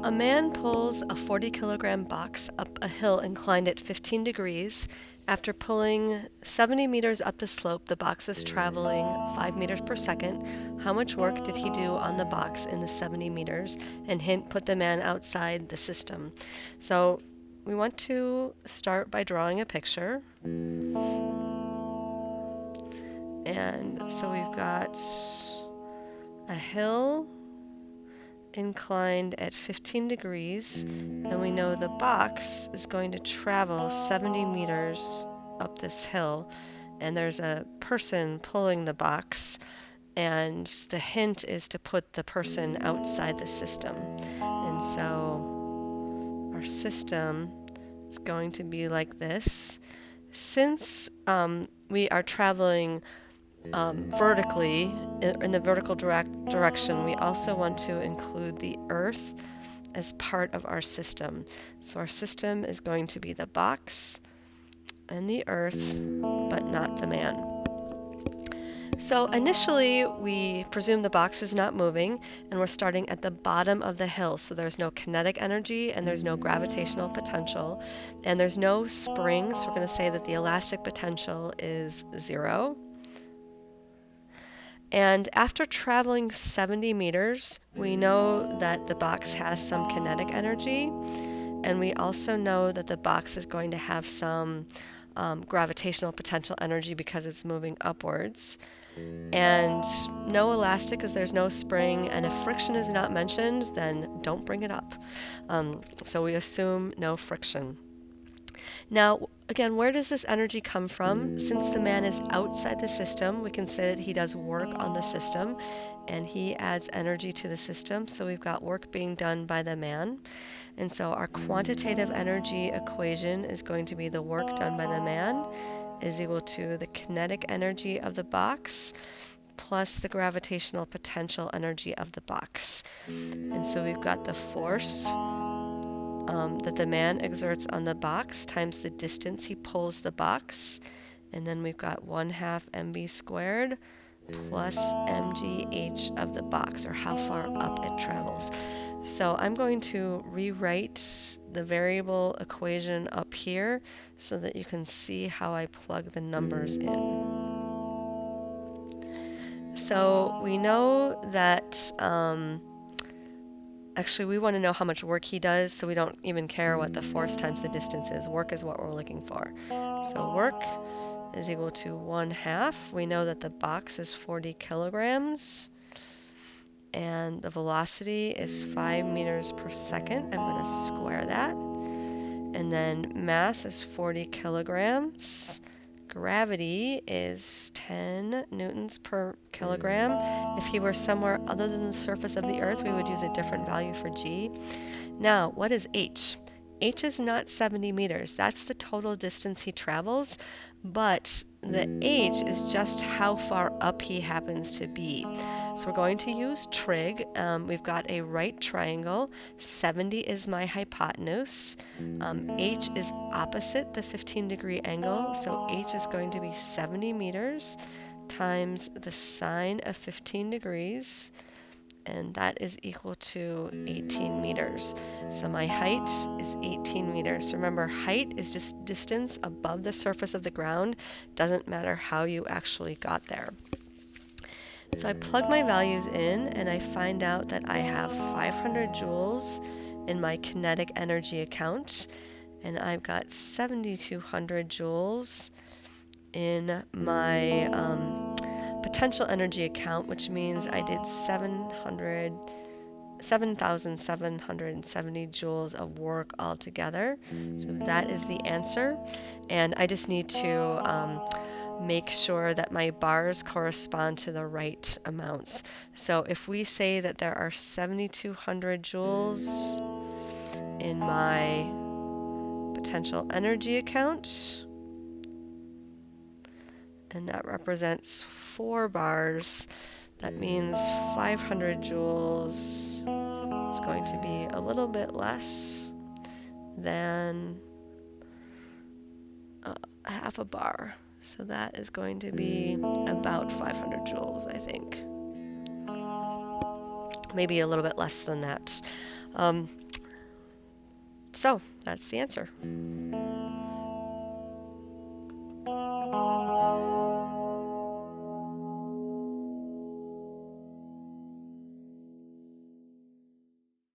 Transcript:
A man pulls a 40-kilogram box up a hill inclined at 15 degrees. After pulling 70 meters up the slope, the box is traveling 5 meters per second. How much work did he do on the box in the 70 meters? And hint, put the man outside the system. So we want to start by drawing a picture. And so we've got a hill inclined at 15 degrees, and we know the box is going to travel 70 meters up this hill, and there's a person pulling the box, and the hint is to put the person outside the system. And so our system is going to be like this. Since we are traveling vertically, in the vertical direction, we also want to include the Earth as part of our system. So our system is going to be the box and the Earth, but not the man. So initially, we presume the box is not moving, and we're starting at the bottom of the hill. So there's no kinetic energy, and there's no gravitational potential, and there's no spring. So we're going to say that the elastic potential is 0. And after traveling 70 meters, we know that the box has some kinetic energy, and we also know that the box is going to have some gravitational potential energy because it's moving upwards. And no elastic because there's no spring, and if friction is not mentioned, then don't bring it up. So we assume no friction. Now, again, where does this energy come from? Since the man is outside the system, we can say that he does work on the system, and he adds energy to the system. So we've got work being done by the man. And so our quantitative energy equation is going to be the work done by the man is equal to the kinetic energy of the box plus the gravitational potential energy of the box. And so we've got the force that the man exerts on the box times the distance he pulls the box, and then we've got 1/2 mv squared plus mgh of the box, or how far up it travels. So I'm going to rewrite the variable equation up here so that you can see how I plug the numbers in. So we know that actually, we want to know how much work he does, so we don't even care what the force times the distance is. Work is what we're looking for. So work is equal to 1/2. We know that the box is 40 kilograms, and the velocity is 5 meters per second. I'm going to square that. And then mass is 40 kilograms. Gravity is 10 newtons per kilogram. If he were somewhere other than the surface of the Earth, we would use a different value for G. Now, what is H? H is not 70 meters. That's the total distance he travels, but the H is just how far up he happens to be. So we're going to use trig. We've got a right triangle. 70 is my hypotenuse. H is opposite the 15-degree angle, so H is going to be 70 meters times the sine of 15 degrees, and that is equal to 18 meters. So my height is 18 meters. Remember, height is just distance above the surface of the ground. Doesn't matter how you actually got there. So I plug my values in, and I find out that I have 500 joules in my kinetic energy account, and I've got 7,200 joules in my potential energy account, which means I did 7,770 joules of work altogether. So that is the answer, and I just need to make sure that my bars correspond to the right amounts. So if we say that there are 7,200 joules in my potential energy account, and that represents 4 bars, that means 500 joules is going to be a little bit less than half a bar. So that is going to be about 500 joules, I think. Maybe a little bit less than that. So, that's the answer.